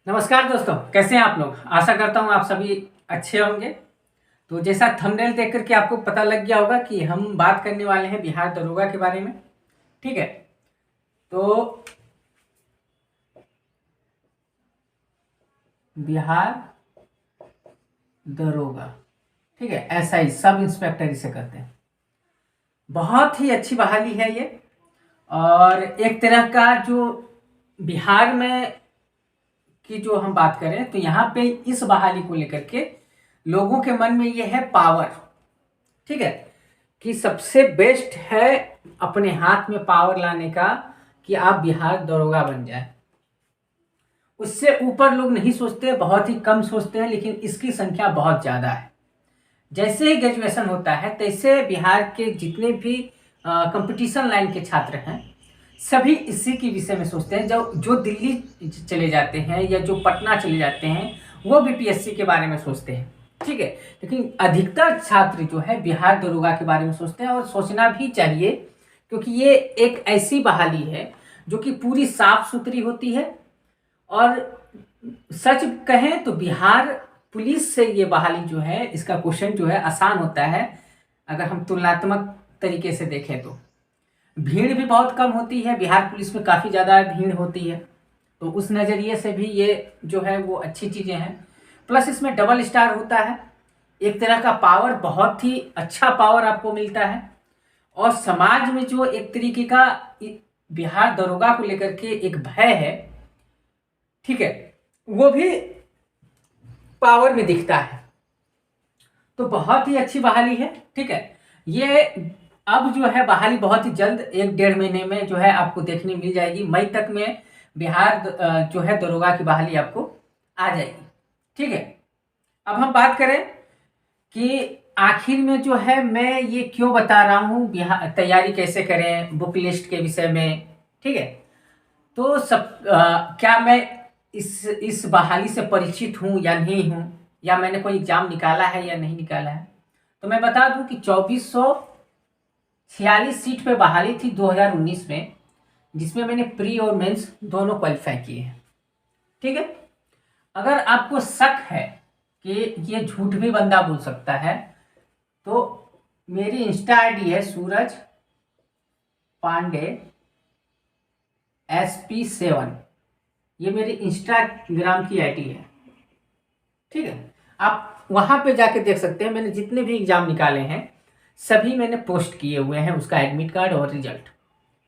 नमस्कार दोस्तों, कैसे हैं आप लोग। आशा करता हूँ आप सभी अच्छे होंगे। तो जैसा थंबनेल देख करके आपको पता लग गया होगा कि हम बात करने वाले हैं बिहार दरोगा के बारे में। ठीक है, तो बिहार दरोगा, ठीक है, एसआई सब इंस्पेक्टर इसे कहते हैं। बहुत ही अच्छी बहाली है ये। और एक तरह का जो बिहार में की जो हम बात करें तो यहाँ पे इस बहाली को लेकर के लोगों के मन में ये है पावर। ठीक है, कि सबसे बेस्ट है अपने हाथ में पावर लाने का कि आप बिहार दरोगा बन जाए। उससे ऊपर लोग नहीं सोचते, बहुत ही कम सोचते हैं, लेकिन इसकी संख्या बहुत ज़्यादा है। जैसे ही ग्रेजुएशन होता है तैसे बिहार के जितने भी कंपटीशन लाइन के छात्र हैं सभी इसी के विषय में सोचते हैं। जो दिल्ली चले जाते हैं या जो पटना चले जाते हैं वो बीपीएससी के बारे में सोचते हैं। ठीक है, लेकिन अधिकतर छात्र जो है बिहार दरोगा के बारे में सोचते हैं, और सोचना भी चाहिए, क्योंकि ये एक ऐसी बहाली है जो कि पूरी साफ सुथरी होती है। और सच कहें तो बिहार पुलिस से ये बहाली जो है, इसका क्वेश्चन जो है आसान होता है। अगर हम तुलनात्मक तरीके से देखें तो भीड़ भी बहुत कम होती है, बिहार पुलिस में काफ़ी ज़्यादा भीड़ होती है। तो उस नज़रिए से भी ये जो है वो अच्छी चीज़ें हैं। प्लस इसमें डबल स्टार होता है, एक तरह का पावर, बहुत ही अच्छा पावर आपको मिलता है। और समाज में जो एक तरीके का बिहार दरोगा को लेकर के एक भय है, ठीक है, वो भी पावर में दिखता है। तो बहुत ही अच्छी बहाली है। ठीक है, ये अब जो है बहाली बहुत ही जल्द 1-1.5 महीने में जो है आपको देखने मिल जाएगी। मई तक में बिहार जो है दरोगा की बहाली आपको आ जाएगी। ठीक है, अब हम बात करें कि आखिर में जो है मैं ये क्यों बता रहा हूँ बिहार तैयारी कैसे करें बुक लिस्ट के विषय में। ठीक है, तो क्या मैं इस बहाली से परिचित हूँ या नहीं हूँ, या मैंने कोई एग्जाम निकाला है या नहीं निकाला है। तो मैं बता दूं कि 2446 सीट पे बहाली थी 2019 में, जिसमें मैंने प्री और मेंस दोनों क्वालिफाई किए हैं। ठीक है, अगर आपको शक है कि ये झूठ भी बंदा बोल सकता है तो मेरी इंस्टा आईडी है सूरज पांडे SP7, ये मेरी इंस्टाग्राम की आईडी है। ठीक है, आप वहां पे जाके देख सकते हैं, मैंने जितने भी एग्जाम निकाले हैं सभी मैंने पोस्ट किए हुए हैं, उसका एडमिट कार्ड और रिजल्ट।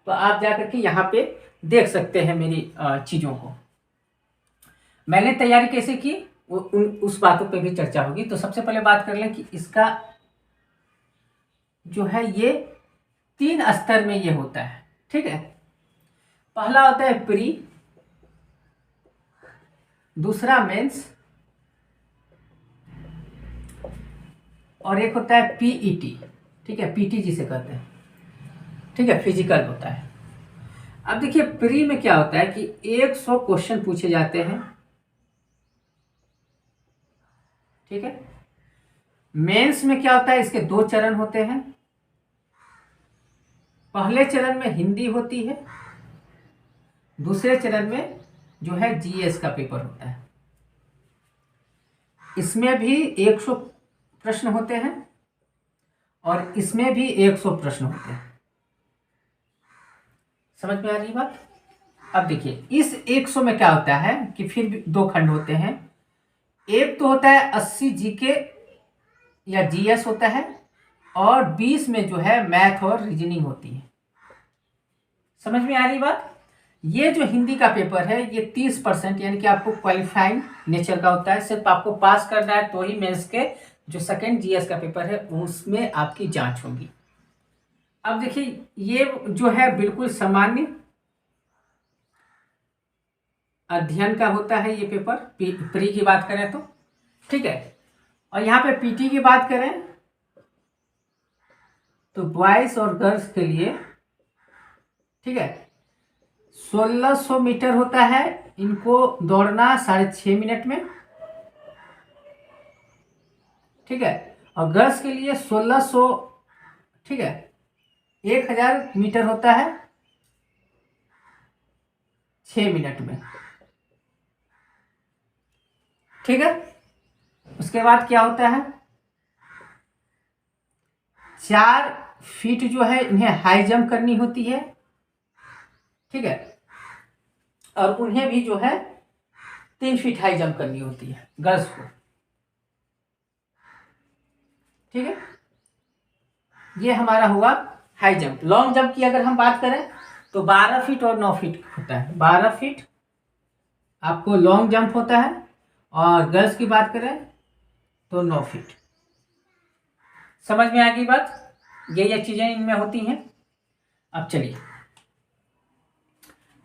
तो आप जाकर के यहाँ पे देख सकते हैं मेरी चीज़ों को। मैंने तैयारी कैसे की उस बातों पे भी चर्चा होगी। तो सबसे पहले बात कर लें कि इसका जो है ये 3 स्तर में ये होता है। ठीक है, पहला होता है प्री, दूसरा मेंस, और एक होता है पीईटी। ठीक है, पीटी जिसे कहते हैं। ठीक है, फिजिकल होता है। अब देखिए प्री में क्या होता है कि 100 क्वेश्चन पूछे जाते हैं। ठीक है, मेंस में क्या होता है, इसके 2 चरण होते हैं। पहले चरण में हिंदी होती है, दूसरे चरण में जो है जीएस का पेपर होता है। इसमें भी 100 प्रश्न होते हैं और इसमें भी 100 प्रश्न होते हैं। समझ में आ रही बात। अब देखिए इस 100 में क्या होता है कि फिर भी 2 खंड होते हैं। एक तो होता है 80 जीके या जीएस होता है, और 20 में जो है मैथ और रीजनिंग होती है। समझ में आ रही बात। ये जो हिंदी का पेपर है ये 30% यानी कि आपको क्वालिफाइंग नेचर का होता है। सिर्फ आपको पास करना है तो ही मेंस के जो सेकेंड जीएस का पेपर है उसमें आपकी जांच होगी। अब देखिए ये जो है बिल्कुल सामान्य अध्ययन का होता है ये पेपर, प्री की बात करें तो। ठीक है, और यहाँ पे पीटी की बात करें तो बॉयज और गर्ल्स के लिए, ठीक है, 1600 मीटर होता है, इनको दौड़ना 6.5 मिनट में। ठीक है, और गर्ल्स के लिए 1600, ठीक है, 1000 मीटर होता है 6 मिनट में। ठीक है। उसके बाद क्या होता है, 4 फीट जो है इन्हें हाई जंप करनी होती है, ठीक है, और उन्हें भी जो है 3 फीट हाई जंप करनी होती है गर्ल्स को, ठीक है। ये हमारा हुआ हाई जंप। लॉन्ग जंप की अगर हम बात करें तो 12 फीट और 9 फीट होता है। 12 फीट आपको लॉन्ग जंप होता है, और गर्ल्स की बात करें तो 9 फीट। समझ में आ गई बात? ये चीजें इनमें होती हैं। अब चलिए,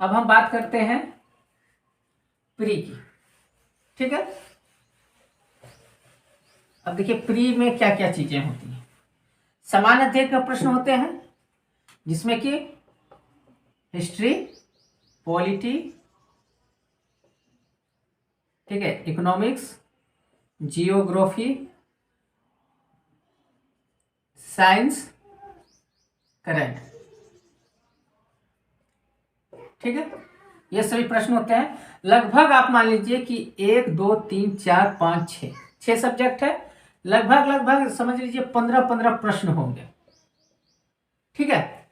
अब हम बात करते हैं प्री की, ठीक है। अब देखिए प्री में क्या क्या चीजें होती हैं। समान अध्ययन का प्रश्न होते हैं, जिसमें कि हिस्ट्री, पॉलिटी, ठीक है, इकोनॉमिक्स, जियोग्राफी, साइंस, करंट, ठीक है। ये सभी प्रश्न होते हैं। लगभग आप मान लीजिए कि 1 2 3 4 5 6 सब्जेक्ट है। लगभग समझ लीजिए 15 प्रश्न होंगे, ठीक है।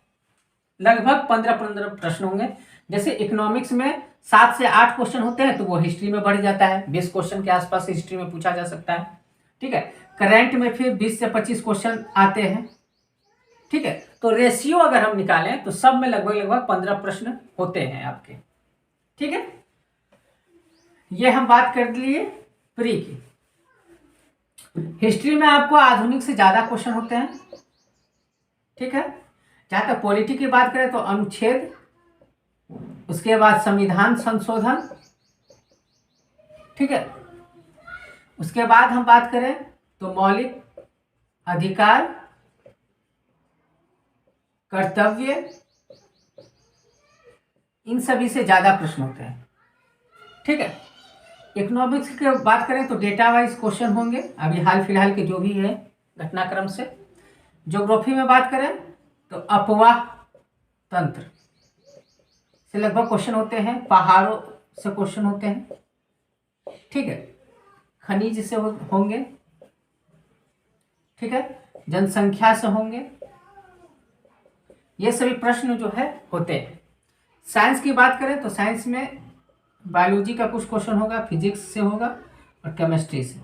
लगभग 15 प्रश्न होंगे। जैसे इकोनॉमिक्स में 7 से 8 क्वेश्चन होते हैं, तो वो हिस्ट्री में बढ़ जाता है, 20 क्वेश्चन के आसपास हिस्ट्री में पूछा जा सकता है, ठीक है। करंट में फिर 20 से 25 क्वेश्चन आते हैं, ठीक है। तो रेशियो अगर हम निकालें तो सब में लगभग 15 प्रश्न होते हैं आपके, ठीक है। ये हम बात कर लिए प्री की। हिस्ट्री में आपको आधुनिक से ज्यादा क्वेश्चन होते हैं, ठीक है। जहां तक पॉलिटी की बात करें तो अनुच्छेद, उसके बाद संविधान संशोधन, ठीक है। उसके बाद हम बात करें तो मौलिक अधिकार, कर्तव्य, इन सभी से ज्यादा प्रश्न होते हैं, ठीक है। इकोनॉमिक्स की बात करें तो डेटा वाइज क्वेश्चन होंगे, अभी हाल फिलहाल के जो भी है घटनाक्रम से। ज्योग्राफी में बात करें तो अपवाह तंत्र से लगभग क्वेश्चन होते हैं, पहाड़ों से क्वेश्चन होते हैं, ठीक है। खनिज से होंगे, ठीक है। जनसंख्या से होंगे। ये सभी प्रश्न जो है होते हैं। साइंस की बात करें तो साइंस में बायोलॉजी का कुछ क्वेश्चन होगा, फिजिक्स से होगा और केमिस्ट्री से।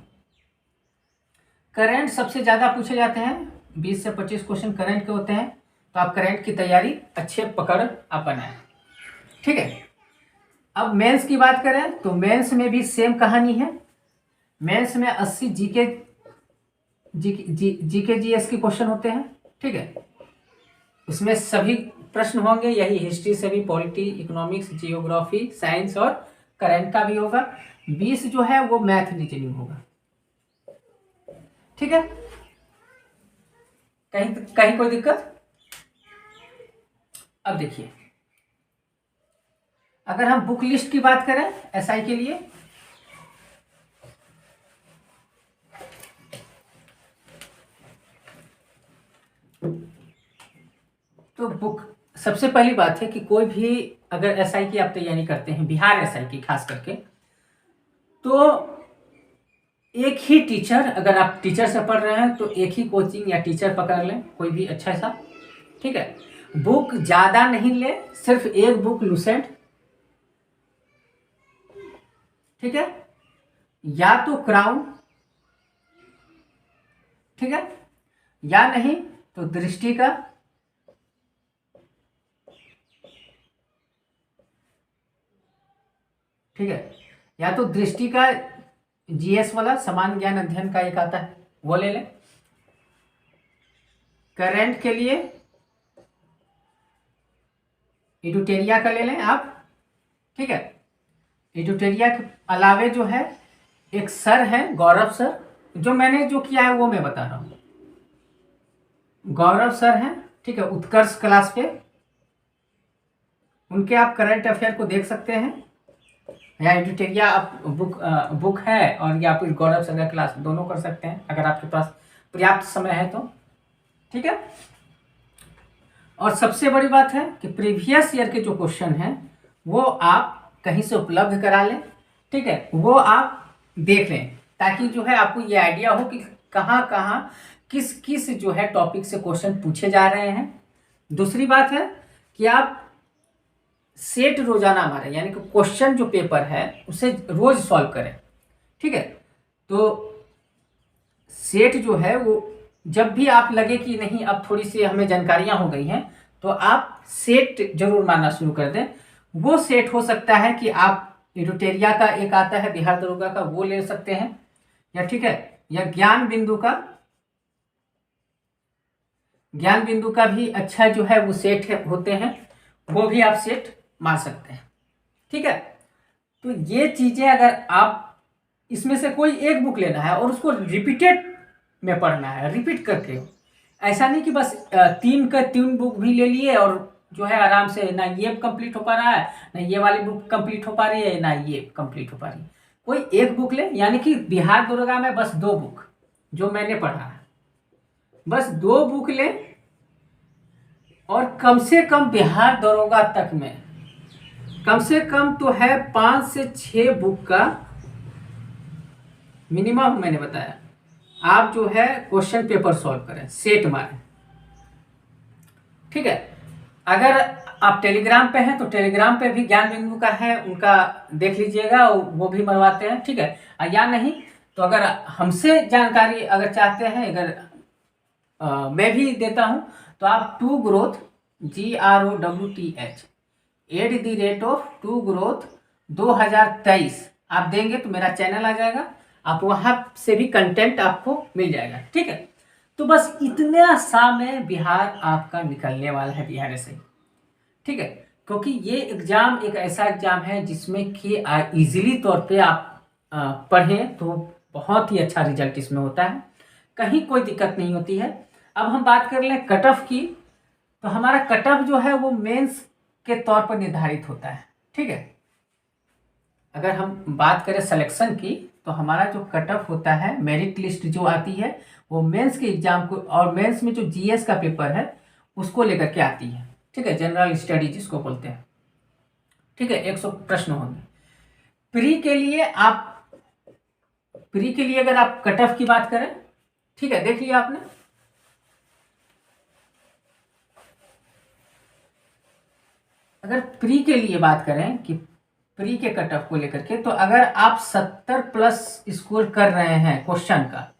करंट सबसे ज़्यादा पूछे जाते हैं, 20 से 25 क्वेश्चन करंट के होते हैं, तो आप करंट की तैयारी अच्छे पकड़ आप बनाएं, ठीक है। अब मेंस की बात करें तो मेंस में भी सेम कहानी है। मेंस में 80 जीके जीएस के क्वेश्चन होते हैं, ठीक है। उसमें सभी प्रश्न होंगे, यही हिस्ट्री से भी, पॉलिटी, इकोनॉमिक्स, जियोग्राफी, साइंस और करंट का भी होगा। 20 जो है वो मैथ रीजनिंग होगा, ठीक है। कहीं कोई दिक्कत? अब देखिए, अगर हम बुक लिस्ट की बात करें एसआई के लिए, तो बुक, सबसे पहली बात है कि कोई भी अगर एसआई की आप तैयारी करते हैं, बिहार एसआई की खास करके, तो एक ही टीचर, अगर आप टीचर से पढ़ रहे हैं तो एक ही कोचिंग या टीचर पकड़ लें, कोई भी अच्छा सा, ठीक है। बुक ज़्यादा नहीं ले, सिर्फ एक बुक लुसेंट, ठीक है, या तो क्राउन, ठीक है, या नहीं तो दृष्टि का, ठीक है, या तो दृष्टि का जीएस वाला समान ज्ञान अध्ययन का एक आता है वो ले लें। करंट के लिए एडुटेरिया का ले लें आप, ठीक है। एडुटेरिया के अलावे जो है एक सर है गौरव सर, जो मैंने जो किया है वो मैं बता रहा हूँ। गौरव सर हैं, ठीक है, उत्कर्ष क्लास पे, उनके आप करंट अफेयर को देख सकते हैं, या एडुटेरिया आप बुक है, और या फिर गौरव सर का क्लास, दोनों कर सकते हैं अगर आपके पास पर्याप्त समय है तो, ठीक है। और सबसे बड़ी बात है कि प्रीवियस ईयर के जो क्वेश्चन हैं वो आप कहीं से उपलब्ध करा लें, ठीक है। वो आप देख लें, ताकि जो है आपको ये आइडिया हो कि कहाँ कहाँ किस किस जो है टॉपिक से क्वेश्चन पूछे जा रहे हैं। दूसरी बात है कि आप सेट रोजाना मारें, यानी कि क्वेश्चन जो पेपर है उसे रोज सॉल्व करें। ठीक है, तो सेट जो है वो जब भी आप लगे कि नहीं अब थोड़ी सी हमें जानकारियां हो गई हैं, तो आप सेट जरूर मारना शुरू कर दें। वो सेट हो सकता है कि आप एडुटेरिया का एक आता है बिहार दरोगा का, वो ले सकते हैं, या ठीक है, या ज्ञान बिंदु का भी अच्छा जो है वो सेट होते हैं, वो भी आप सेट मार सकते हैं। ठीक है, तो ये चीजें अगर आप इसमें से कोई एक बुक लेना है और उसको रिपीटेड में पढ़ना है, रिपीट करके, ऐसा नहीं कि बस तीन बुक भी ले लिए और जो है आराम से ना ये कंप्लीट हो पा रहा है, ना ये वाली बुक कंप्लीट हो पा रही है, ना ये कंप्लीट हो पा रही है। कोई एक बुक ले, यानी कि बिहार दरोगा में बस 2 बुक जो मैंने पढ़ा है, बस 2 बुक ले, और कम से कम बिहार दरोगा तक में कम से कम तो है 5 से 6 बुक का मिनिमम मैंने बताया, आप जो है क्वेश्चन पेपर सॉल्व करें, सेट मारें। ठीक है, अगर आप टेलीग्राम पे हैं तो टेलीग्राम पे भी ज्ञान बिंदु का है, उनका देख लीजिएगा, वो भी मरवाते हैं। ठीक है, या नहीं तो अगर हमसे जानकारी अगर चाहते हैं, अगर मैं भी देता हूं, तो आप टू ग्रोथ GROWTH @2growth 2023 आप देंगे तो मेरा चैनल आ जाएगा, आप वहां से भी कंटेंट आपको मिल जाएगा। ठीक है, तो बस इतना सा में बिहार आपका निकलने वाला है, बिहार से। ठीक है, क्योंकि ये एग्जाम एक ऐसा एग्जाम है जिसमें कि इजीली तौर पे आप पढ़ें तो बहुत ही अच्छा रिजल्ट इसमें होता है, कहीं कोई दिक्कत नहीं होती है। अब हम बात कर लें कट ऑफ की, तो हमारा कट ऑफ जो है वो मेंस के तौर पर निर्धारित होता है। ठीक है, अगर हम बात करें सिलेक्शन की, तो हमारा जो कट ऑफ होता है, मेरिट लिस्ट जो आती है, वो मेंस के एग्जाम को, और मेंस में जो जीएस का पेपर है उसको लेकर के आती है। ठीक है, जनरल स्टडी जिसको बोलते हैं। ठीक है, 100 प्रश्न होंगे। प्री के लिए अगर आप कट ऑफ की बात करें, ठीक है, देख लिया आपने, अगर प्री के लिए बात करें कि प्री के कट ऑफ को लेकर के, तो अगर आप 70 प्लस स्कोर कर रहे हैं क्वेश्चन का,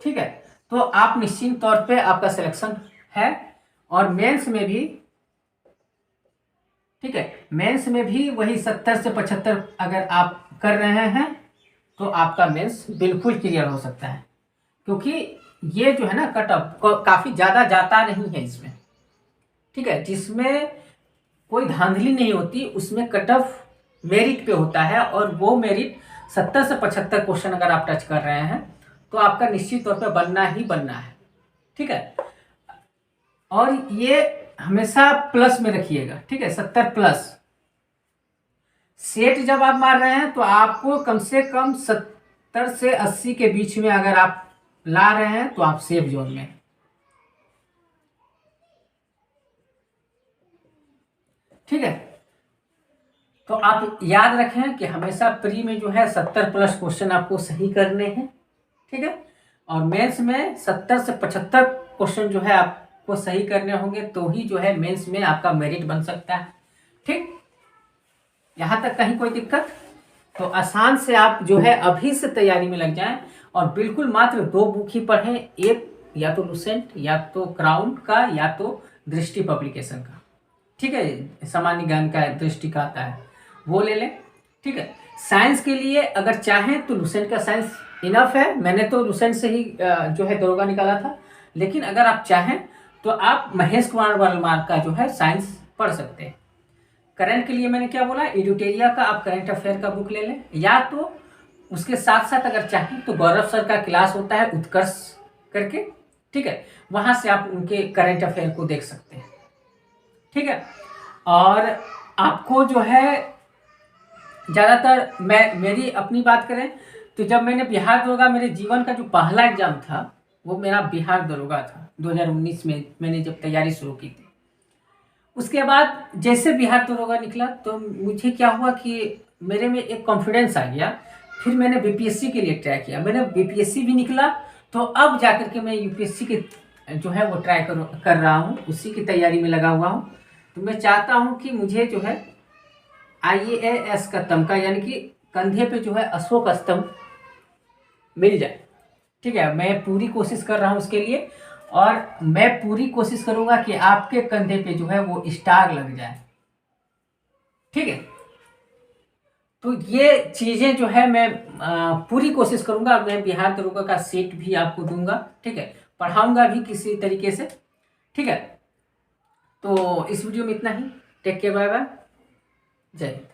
ठीक है, तो आप निश्चित तौर पे आपका सिलेक्शन है। और मेंस में भी, ठीक है, मेंस में भी वही 70 से 75 अगर आप कर रहे हैं तो आपका मेंस बिल्कुल क्लियर हो सकता है, क्योंकि ये जो है ना कट ऑफ काफी ज्यादा जाता नहीं है इसमें। ठीक है, जिसमें कोई धांधली नहीं होती, उसमें कट ऑफ मेरिट पे होता है, और वो मेरिट 70 से 75 क्वेश्चन अगर आप टच कर रहे हैं तो आपका निश्चित तौर पे बनना ही बनना है। ठीक है, और ये हमेशा प्लस में रखिएगा। ठीक है, 70 प्लस। सेट जब आप मार रहे हैं तो आपको कम से कम 70 से 80 के बीच में अगर आप ला रहे हैं तो आप सेफ जोन में। ठीक है, तो आप याद रखें कि हमेशा प्री में जो है 70 प्लस क्वेश्चन आपको सही करने हैं। ठीक है, और मेंस में 70 से 75 क्वेश्चन जो है आपको सही करने होंगे, तो ही जो है मेंस में आपका मेरिट बन सकता है। ठीक, यहां तक कहीं कोई दिक्कत? तो आसान से आप जो है अभी से तैयारी में लग जाएं, और बिल्कुल मात्र 2 बुक ही पढ़ें, एक या तो लुसेंट, या तो क्राउन का, या तो दृष्टि पब्लिकेशन का। ठीक है, सामान्य ज्ञान का दृष्टि का आता है, वो ले लें। ठीक है, साइंस के लिए अगर चाहें तो लुसेंट का साइंस इनफ है, मैंने तो लुसेंट से ही जो है दरोगा निकाला था, लेकिन अगर आप चाहें तो आप महेश कुमार वर्मा का जो है साइंस पढ़ सकते हैं। करंट के लिए मैंने क्या बोला, एडुटेरिया का आप करंट अफेयर का बुक ले लें, या तो उसके साथ साथ अगर चाहें तो गौरव सर का क्लास होता है उत्कर्ष करके। ठीक है, वहां से आप उनके करंट अफेयर को देख सकते हैं। ठीक है, और आपको जो है ज़्यादातर, मेरी अपनी बात करें तो जब मैंने बिहार दरोगा, मेरे जीवन का जो पहला एग्जाम था वो मेरा बिहार दरोगा था। 2019 में मैंने जब तैयारी शुरू की थी, उसके बाद जैसे बिहार दरोगा निकला तो मुझे क्या हुआ कि मेरे में एक कॉन्फिडेंस आ गया। फिर मैंने बीपीएससी के लिए ट्राई किया, मैंने बीपीएससी भी निकला। तो अब जाकर के मैं यूपीएससी के जो है वो ट्राई कर रहा हूँ, उसी की तैयारी में लगा हुआ हूँ। तो मैं चाहता हूँ कि मुझे जो है IAS का तमगा, यानी कि कंधे पे जो है अशोक स्तंभ मिल जाए। ठीक है, मैं पूरी कोशिश कर रहा हूँ उसके लिए, और मैं पूरी कोशिश करूँगा कि आपके कंधे पे जो है वो स्टार लग जाए। ठीक है, तो ये चीज़ें जो है मैं पूरी कोशिश करूँगा। मैं बिहार दरोगा का सेट भी आपको दूंगा। ठीक है, पढ़ाऊँगा भी किसी तरीके से। ठीक है, तो इस वीडियो में इतना ही। टेक केयर, बाय बाय, जय हिंद।